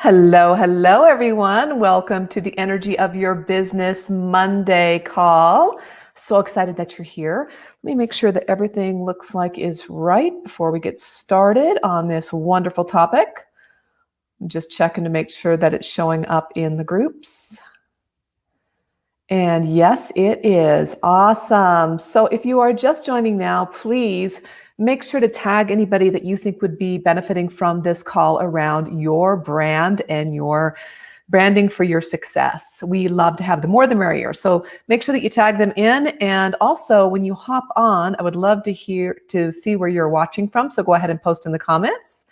Hello, hello, everyone. Welcome to the Energy of Your Business Monday call. So excited that you're here. Let me make sure that everything looks like is right before we get started on this wonderful topic. I'm just checking to make sure that it's showing up in the groups. And yes, it is. Awesome. So if you are just joining now, please make sure to tag anybody that you think would be benefiting from this call around your brand and your branding for your success. We love to have the more the merrier. So make sure that you tag them in. And also when you hop on, I would love to see where you're watching from. So go ahead and post in the comments.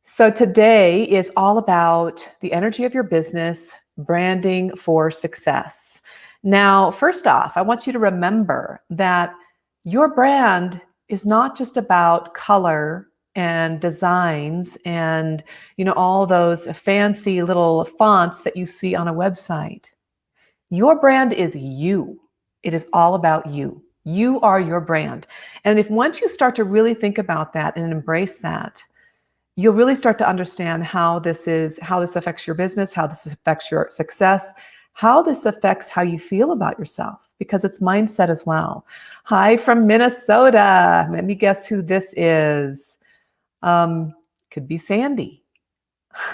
So today is all about the energy of your business, branding for success. Now, first off, I want you to remember that your brand is not just about color and designs and, all those fancy little fonts that you see on a website. Your brand is you. It is all about you. You are your brand. And if once you start to really think about that and embrace that, you'll really start to understand how this affects your business, how this affects your success, how this affects how you feel about yourself, because it's mindset as well. Hi from Minnesota. Let me guess who this is. Could be Sandy.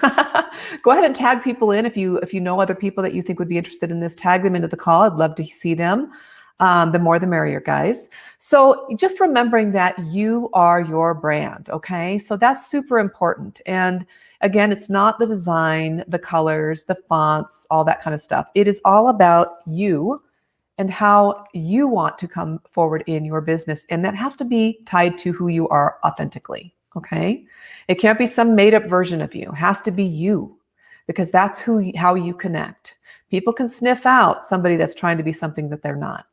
Go ahead and tag people in if you know other people that you think would be interested in this. Tag them into the call. I'd love to see them. The more the merrier, guys. So just remembering that you are your brand, okay? So that's super important. And again, it's not the design, the colors, the fonts, all that kind of stuff. It is all about you and how you want to come forward in your business. And that has to be tied to who you are authentically, okay? It can't be some made-up version of you. It has to be you, because that's how you connect. People can sniff out somebody that's trying to be something that they're not.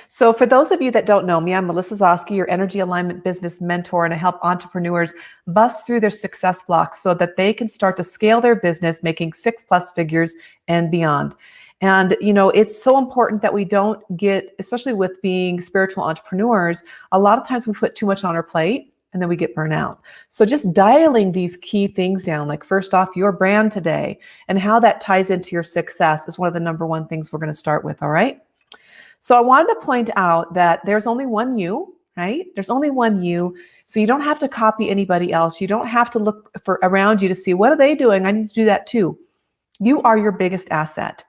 So for those of you that don't know me, I'm Melissa Zoske, your energy alignment business mentor, and I help entrepreneurs bust through their success blocks so that they can start to scale their business, making 6+ figures and beyond. And, it's so important that we don't get, especially with being spiritual entrepreneurs, a lot of times we put too much on our plate and then we get burnt out. So just dialing these key things down, like first off, your brand today and how that ties into your success is one of the number one things we're going to start with. All right. So I wanted to point out that there's only one you, right? There's only one you. So you don't have to copy anybody else. You don't have to look for around you to see, what are they doing? I need to do that too. You are your biggest asset.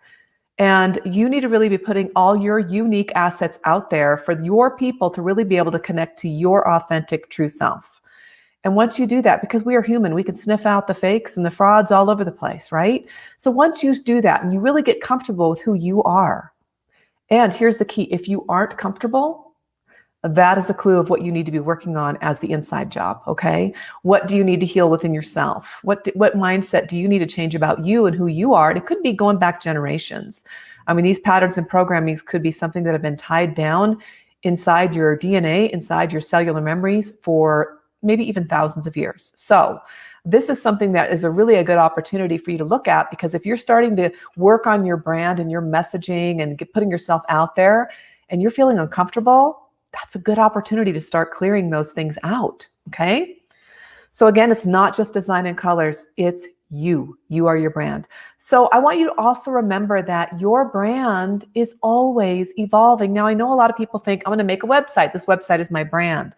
And you need to really be putting all your unique assets out there for your people to really be able to connect to your authentic true self. And once you do that, because we are human, we can sniff out the fakes and the frauds all over the place, right? So once you do that and you really get comfortable with who you are, and here's the key, if you aren't comfortable, that is a clue of what you need to be working on as the inside job, okay? What do you need to heal within yourself? What mindset do you need to change about you and who you are? And it could be going back generations. I mean, these patterns and programmings could be something that have been tied down inside your DNA, inside your cellular memories for maybe even thousands of years. So this is something that is really a good opportunity for you to look at, because if you're starting to work on your brand and your messaging and putting yourself out there and you're feeling uncomfortable, that's a good opportunity to start clearing those things out, okay? So again, it's not just design and colors, it's you. You are your brand. So I want you to also remember that your brand is always evolving. Now, I know a lot of people think, I'm going to make a website. This website is my brand.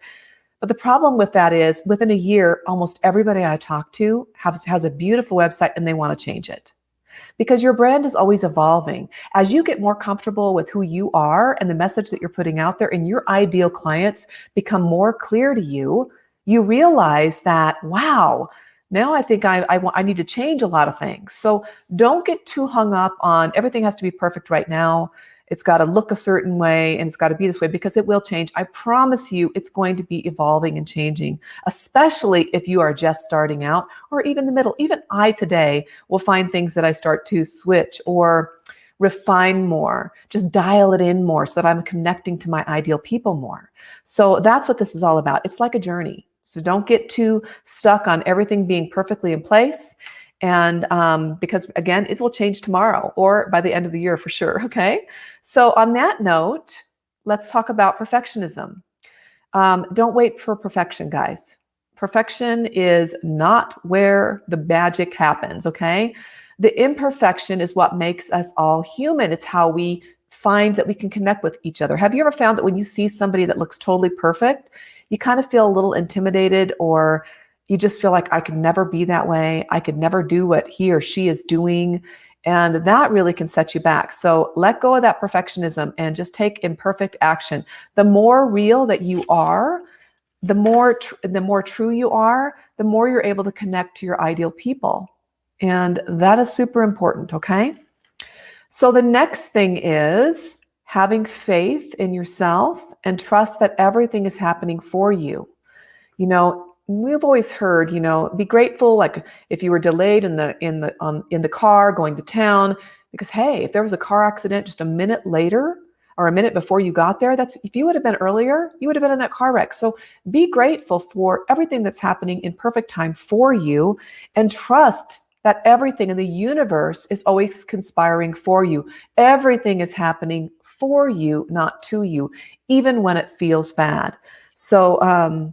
But the problem with that is within a year, almost everybody I talk to has a beautiful website and they want to change it. Because your brand is always evolving. As you get more comfortable with who you are and the message that you're putting out there, and your ideal clients become more clear to you, you realize that, wow, now I think I need to change a lot of things. So don't get too hung up on everything has to be perfect right now. It's got to look a certain way and it's got to be this way, because it will change. I promise you it's going to be evolving and changing, especially if you are just starting out or even the middle. Even I today will find things that I start to switch or refine more, just dial it in more so that I'm connecting to my ideal people more. So that's what this is all about. It's like a journey. So don't get too stuck on everything being perfectly in place. And because again, it will change tomorrow or by the end of the year for sure. Okay. So on that note, let's talk about perfectionism. Don't wait for perfection, guys. Perfection is not where the magic happens, okay? The imperfection is what makes us all human. It's how we find that we can connect with each other. Have you ever found that when you see somebody that looks totally perfect, you kind of feel a little intimidated, or you just feel like, I could never be that way. I could never do what he or she is doing. And that really can set you back. So let go of that perfectionism and just take imperfect action. The more real that you are, the more true you are, the more you're able to connect to your ideal people. And that is super important, okay? So the next thing is having faith in yourself and trust that everything is happening for you. You know, we've always heard, be grateful, like if you were delayed in the car going to town, because hey, if there was a car accident just a minute later or a minute before you got there, if you would have been earlier, you would have been in that car wreck. So be grateful for everything that's happening in perfect time for you, and trust that everything in the universe is always conspiring for you. Everything is happening for you, not to you, even when it feels bad. So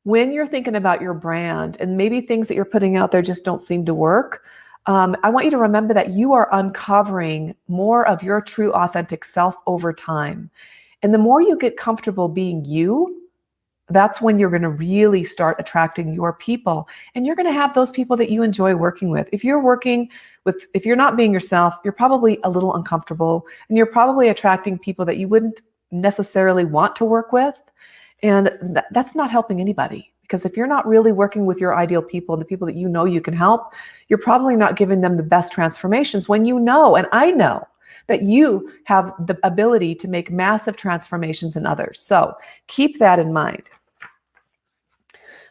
when you're thinking about your brand and maybe things that you're putting out there just don't seem to work, I want you to remember that you are uncovering more of your true, authentic self over time. And the more you get comfortable being you, that's when you're going to really start attracting your people. And you're going to have those people that you enjoy working with. If you're not being yourself, you're probably a little uncomfortable, and you're probably attracting people that you wouldn't necessarily want to work with. And that's not helping anybody, because if you're not really working with your ideal people and the people that you know you can help, you're probably not giving them the best transformations when you know, and I know, that you have the ability to make massive transformations in others. So keep that in mind.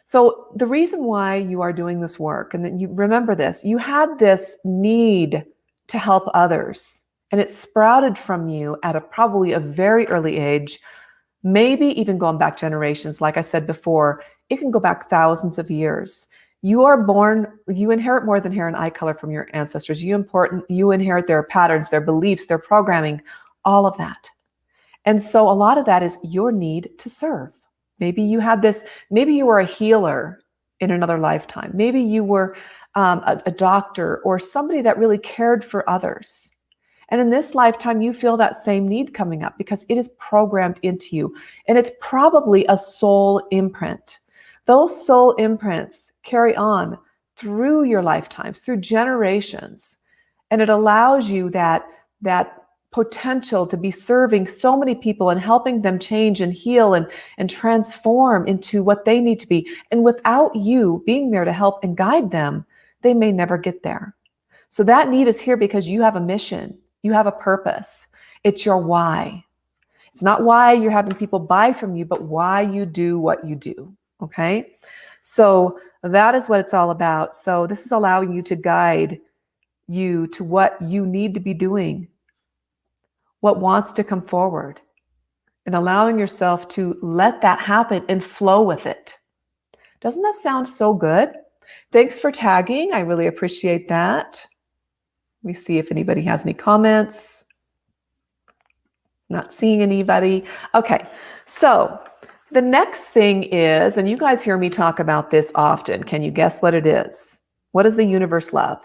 So the reason why you are doing this work, and that you remember this, you had this need to help others, and it sprouted from you at probably a very early age. Maybe even going back generations. Like I said before, it can go back thousands of years. You are born, you inherit more than hair and eye color from your ancestors. You inherit their patterns, their beliefs, their programming, all of that. And so a lot of that is your need to serve. Maybe you were a healer in another lifetime. Maybe you were a doctor or somebody that really cared for others. And in this lifetime, you feel that same need coming up because it is programmed into you. And it's probably a soul imprint. Those soul imprints carry on through your lifetimes, through generations. And it allows you that potential to be serving so many people and helping them change and heal and transform into what they need to be. And without you being there to help and guide them, they may never get there. So that need is here because you have a mission. You have a purpose. It's your why. It's not why you're having people buy from you, but why you do what you do. Okay? So that is what it's all about. So this is allowing you to guide you to what you need to be doing, what wants to come forward, and allowing yourself to let that happen and flow with it. Doesn't that sound so good? Thanks for tagging. I really appreciate that. Let me see if anybody has any comments. Not seeing anybody. Okay, so the next thing is, and you guys hear me talk about this often. Can you guess what it is? What does the universe love?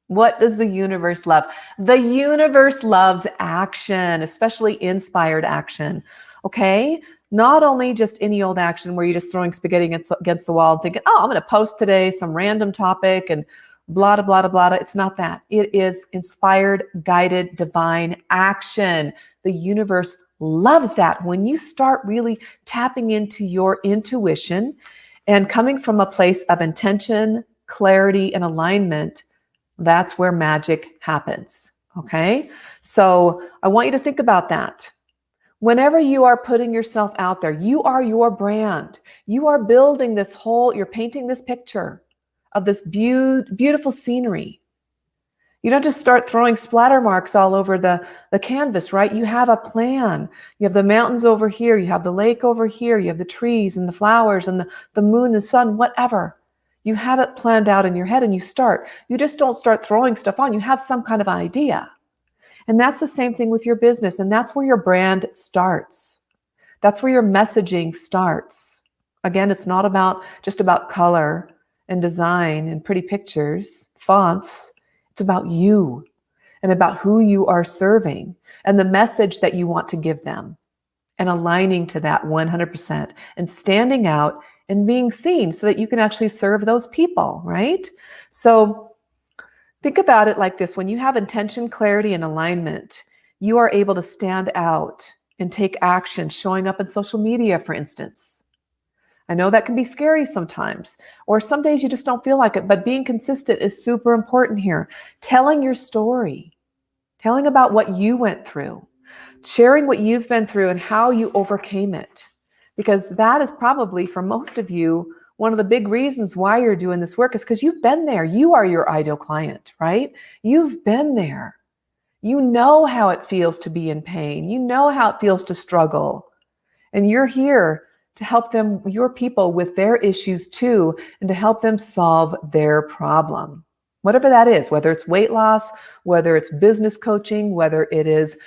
What does the universe love? The universe loves action, especially inspired action. Okay? Not only just any old action where you're just throwing spaghetti against the wall and thinking, oh, I'm going to post today some random topic and blah, blah, blah, blah. It's not that. It is inspired, guided, divine action. The universe loves that. When you start really tapping into your intuition and coming from a place of intention, clarity, and alignment, that's where magic happens. Okay? So I want you to think about that. Whenever you are putting yourself out there, you are your brand. You are building you're painting this picture of this beautiful scenery. You don't just start throwing splatter marks all over the canvas, right? You have a plan. You have the mountains over here. You have the lake over here. You have the trees and the flowers and the moon and sun, whatever. You have it planned out in your head and you start. You just don't start throwing stuff on. You have some kind of idea. And that's the same thing with your business. And that's where your brand starts. That's where your messaging starts. Again, it's not just about color and design and pretty pictures, fonts. It's about you and about who you are serving and the message that you want to give them, and aligning to that 100% and standing out and being seen so that you can actually serve those people, right? So think about it like this. When you have intention, clarity, and alignment, you are able to stand out and take action, showing up in social media, for instance. I know that can be scary sometimes, or some days you just don't feel like it, but being consistent is super important here. Telling your story, telling about what you went through, sharing what you've been through and how you overcame it. Because that is probably, for most of you, one of the big reasons why you're doing this work is because you've been there. You are your ideal client, right? You've been there. You know how it feels to be in pain. You know how it feels to struggle. And you're here to help them, your people, with their issues too, and to help them solve their problem. Whatever that is, whether it's weight loss, whether it's business coaching, whether it is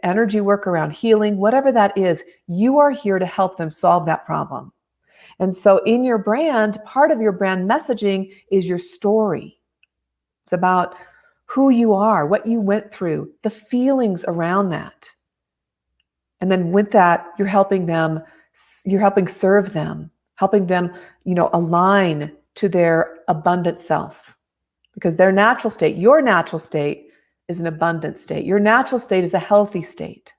energy work around healing, whatever that is, you are here to help them solve that problem. And so in your brand, part of your brand messaging is your story. It's about who you are, what you went through, the feelings around that. And then with that, you're helping serve them, helping them, align to their abundant self. Because their natural state, your natural state, is an abundant state. Your natural state is a healthy state.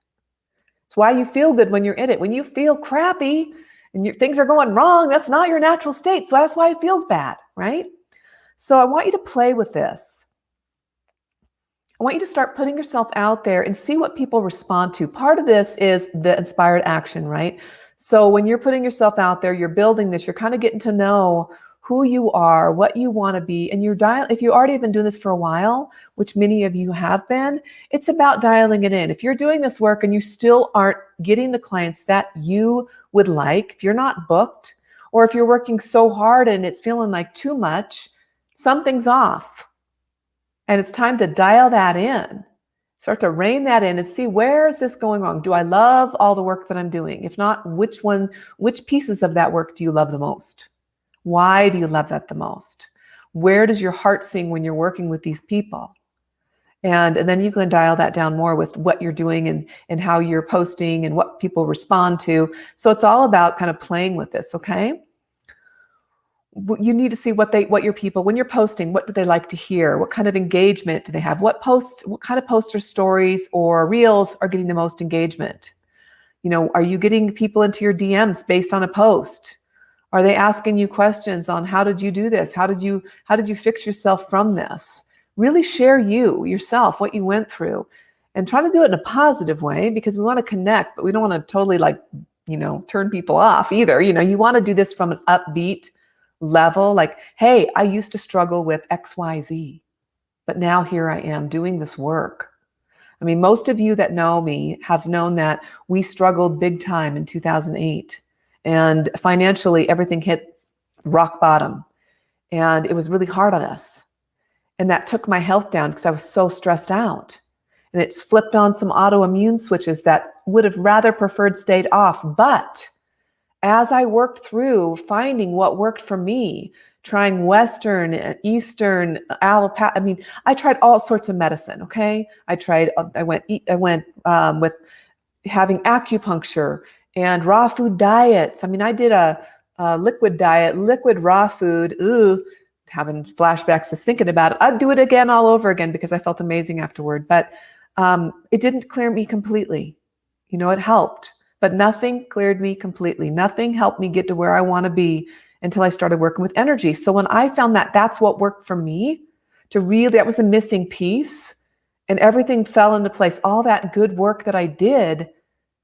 It's why you feel good when you're in it. When you feel crappy and things are going wrong, that's not your natural state. So that's why it feels bad, right? So I want you to play with this. I want you to start putting yourself out there and see what people respond to. Part of this is the inspired action, right? So when you're putting yourself out there, you're building this, you're kind of getting to know who you are, what you want to be, and if you already have been doing this for a while, which many of you have been, it's about dialing it in. If you're doing this work and you still aren't getting the clients that you would like, if you're not booked, or if you're working so hard and it's feeling like too much, something's off. And it's time to dial that in. Start to rein that in and see, where is this going wrong? Do I love all the work that I'm doing? If not, which pieces of that work do you love the most? Why do you love that the most? Where does your heart sing when you're working with these people? And then you can dial that down more with what you're doing and how you're posting and what people respond to. So it's all about kind of playing with this, okay? You need to see what your people, when you're posting, what do they like to hear? What kind of engagement do they have? What kind of posts or stories or reels are getting the most engagement? Are you getting people into your DMs based on a post? Are they asking you questions on how did you do this? How did you fix yourself from this? Really share yourself, what you went through, and try to do it in a positive way, because we want to connect, but we don't want to totally turn people off either. You want to do this from an upbeat level, like, hey, I used to struggle with XYZ, but now here I am doing this work. I mean, most of you that know me have known that we struggled big time in 2008. And financially, everything hit rock bottom. And it was really hard on us. And that took my health down because I was so stressed out. And it's flipped on some autoimmune switches that would have rather preferred stayed off. But as I worked through finding what worked for me, trying Western, Eastern, allopathy, I tried all sorts of medicine, okay? I went with having acupuncture and raw food diets. I did a liquid diet, liquid raw food. Ooh, having flashbacks just thinking about it. I'd do it again all over again because I felt amazing afterward. But it didn't clear me completely. It helped, but nothing cleared me completely. Nothing helped me get to where I want to be until I started working with energy. So when I found that that's what worked for me, that was the missing piece, and everything fell into place. All that good work that I did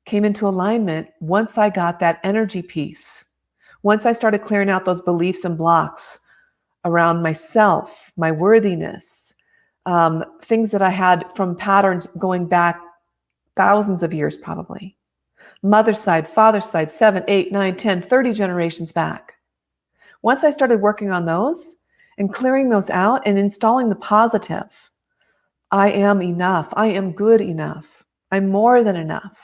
came into alignment once I got that energy piece. Once I started clearing out those beliefs and blocks around myself, my worthiness, things that I had from patterns going back thousands of years probably. Mother's side, father's side, 7, 8, 9, 10, 30 generations back. Once I started working on those and clearing those out and installing the positive, I am enough. I am good enough. I'm more than enough.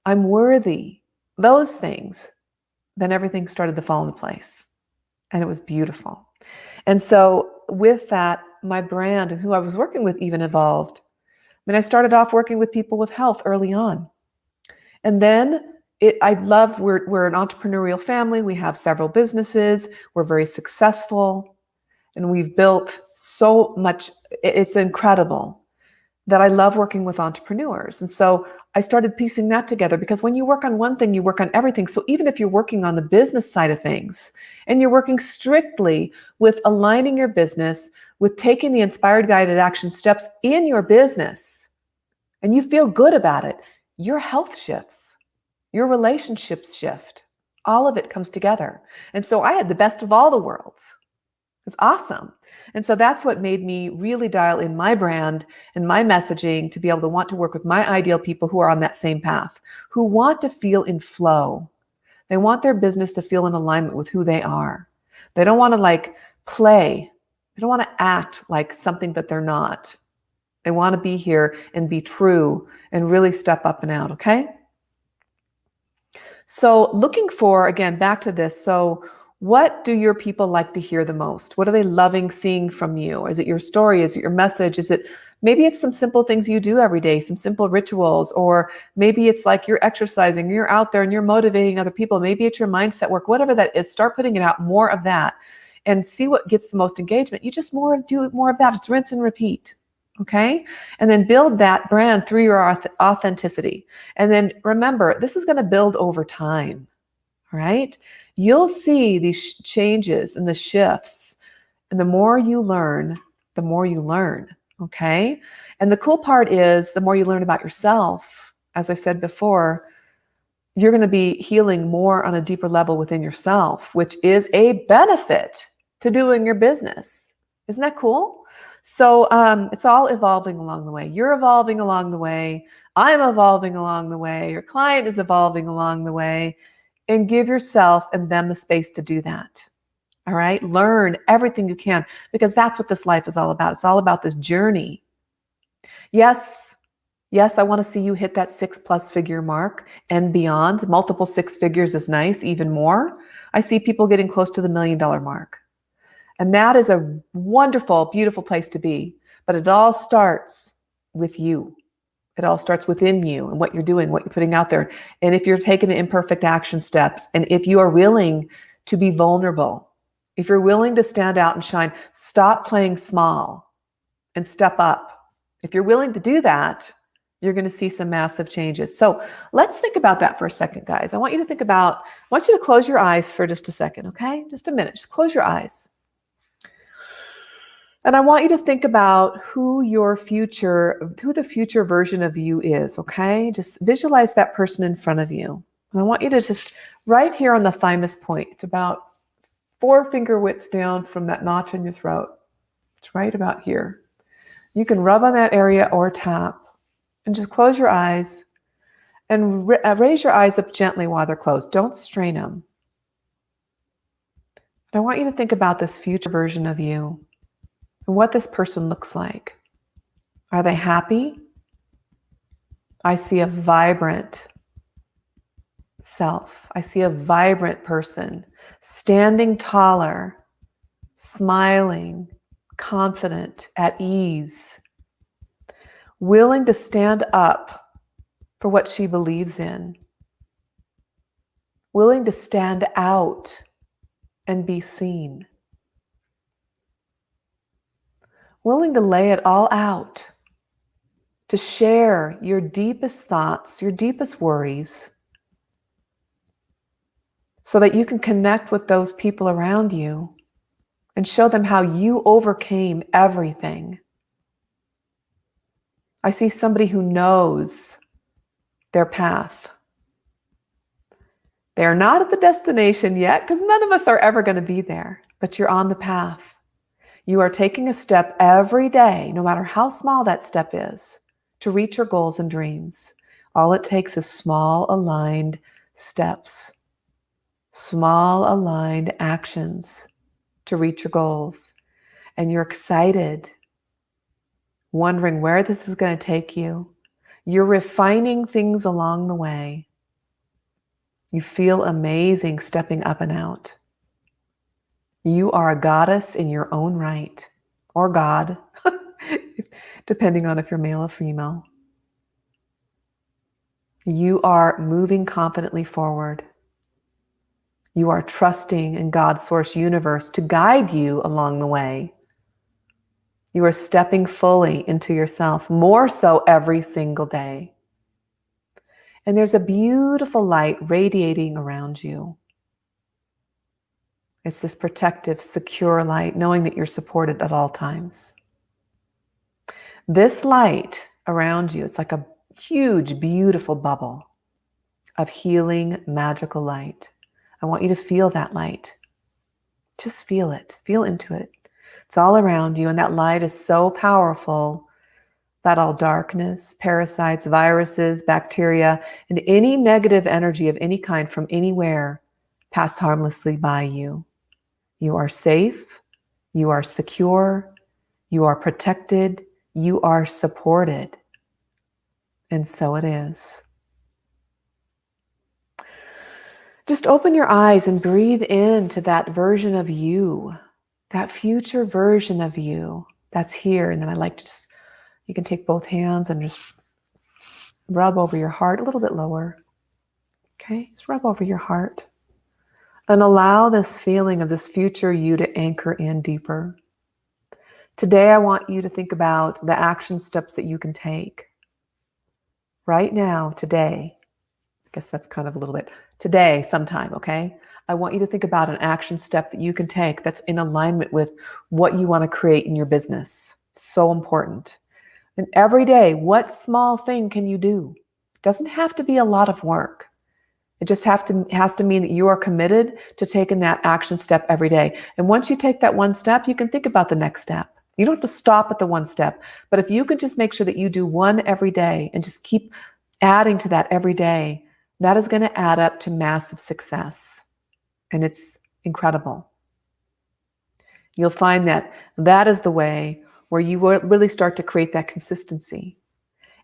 I'm worthy. Those things, then everything started to fall into place. And it was beautiful. And so with that, my brand and who I was working with even evolved. I mean, I started off working with people with health early on. And then we're an entrepreneurial family. We have several businesses. We're very successful. And we've built so much. It's incredible that I love working with entrepreneurs. And so I started piecing that together, because when you work on one thing, you work on everything. So even if you're working on the business side of things and you're working strictly with aligning your business with taking the inspired guided action steps in your business, and you feel good about it, your health shifts, your relationships shift. All of it comes together. And so I had the best of all the worlds. It's awesome. And so that's what made me really dial in my brand and my messaging to be able to want to work with my ideal people who are on that same path, who want to feel in flow. They want their business to feel in alignment with who they are. They don't want to play. They don't want to act like something that they're not. They want to be here and be true and really step up and out, okay? So looking for, again, back to this. So what do your people like to hear the most? What are they loving seeing from you? Is it your story? Is it your message? Maybe it's some simple things you do every day, some simple rituals, or maybe it's like you're exercising, you're out there and you're motivating other people. Maybe it's your mindset work, whatever that is. Start putting it out, more of that, and see what gets the most engagement. You just do more of that. It's rinse and repeat. Okay. And then build that brand through your authenticity. And then remember, this is going to build over time. Right? You'll see these changes and the shifts. And the more you learn, the more you learn. Okay. And the cool part is the more you learn about yourself, as I said before, you're going to be healing more on a deeper level within yourself, which is a benefit to doing your business. Isn't that cool? So it's all evolving along the way. You're evolving along the way. I'm evolving along the way. Your client is evolving along the way. And give yourself and them the space to do that. All right? Learn everything you can, because that's what this life is all about. It's all about this journey. Yes, I want to see you hit that 6+ figure mark and beyond. Multiple 6 figures is nice, even more. I see people getting close to the $1 million mark. And that is a wonderful, beautiful place to be. But it all starts with you. It all starts within you and what you're doing, what you're putting out there. And if you're taking the imperfect action steps, and if you are willing to be vulnerable, if you're willing to stand out and shine, stop playing small and step up. If you're willing to do that, you're going to see some massive changes. So let's think about that for a second, guys. I want you to close your eyes for just a second, okay? Just a minute. Just close your eyes. And I want you to think about who the future version of you is, okay? Just visualize that person in front of you. And I want you to just, right here on the thymus point, it's about 4 finger widths down from that notch in your throat. It's right about here. You can rub on that area or tap. And just close your eyes and raise your eyes up gently while they're closed. Don't strain them. And I want you to think about this future version of you. And what this person looks like. Are they happy? I see a vibrant self. I see a vibrant person, standing taller, smiling, confident, at ease, willing to stand up for what she believes in, willing to stand out and be seen. Willing to lay it all out, to share your deepest thoughts, your deepest worries, so that you can connect with those people around you and show them how you overcame everything. I see somebody who knows their path. They're not at the destination yet, because none of us are ever going to be there, but you're on the path. You are taking a step every day, no matter how small that step is, to reach your goals and dreams. All it takes is small, aligned steps, small, aligned actions to reach your goals. And you're excited, wondering where this is going to take you. You're refining things along the way. You feel amazing stepping up and out. You are a goddess in your own right, or God, depending on if you're male or female. You are moving confidently forward. You are trusting in God's source universe to guide you along the way. You are stepping fully into yourself, more so every single day. And there's a beautiful light radiating around you. It's this protective, secure light, knowing that you're supported at all times. This light around you, it's like a huge, beautiful bubble of healing, magical light. I want you to feel that light. Just feel it. Feel into it. It's all around you, and that light is so powerful that all darkness, parasites, viruses, bacteria, and any negative energy of any kind from anywhere pass harmlessly by you. You are safe. You are secure. You are protected. You are supported. And so it is. Just open your eyes and breathe into that version of you, that future version of you that's here. And then I like to just, you can take both hands and just rub over your heart a little bit lower. Okay, just rub over your heart. And allow this feeling of this future you to anchor in deeper. Today, I want you to think about the action steps that you can take. Right now, today, I guess that's kind of a little bit, today, sometime, okay? I want you to think about an action step that you can take that's in alignment with what you want to create in your business. So important. And every day, what small thing can you do? It doesn't have to be a lot of work. It just has to mean that you are committed to taking that action step every day. And once you take that one step, you can think about the next step. You don't have to stop at the one step. But if you could just make sure that you do one every day and just keep adding to that every day, that is going to add up to massive success. And it's incredible. You'll find that that is the way where you will really start to create that consistency.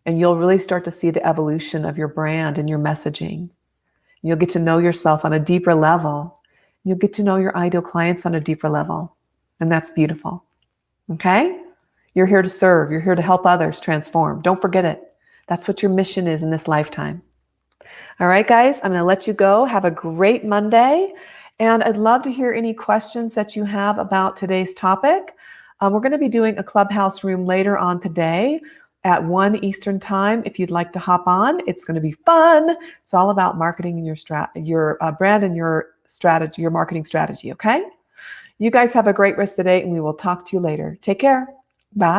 And you'll really start to see the evolution of your brand and your messaging. You'll get to know yourself on a deeper level. You'll get to know your ideal clients on a deeper level. And that's beautiful. Okay? You're here to serve. You're here to help others transform. Don't forget it. That's what your mission is in this lifetime. All right, guys, I'm going to let you go. Have a great Monday. And I'd love to hear any questions that you have about today's topic. We're going to be doing a clubhouse room later on today at 1 Eastern time. If you'd like to hop on, it's going to be fun. It's all about marketing and your brand and your strategy, your marketing strategy. Okay. You guys have a great rest of the day, and we will talk to you later. Take care. Bye.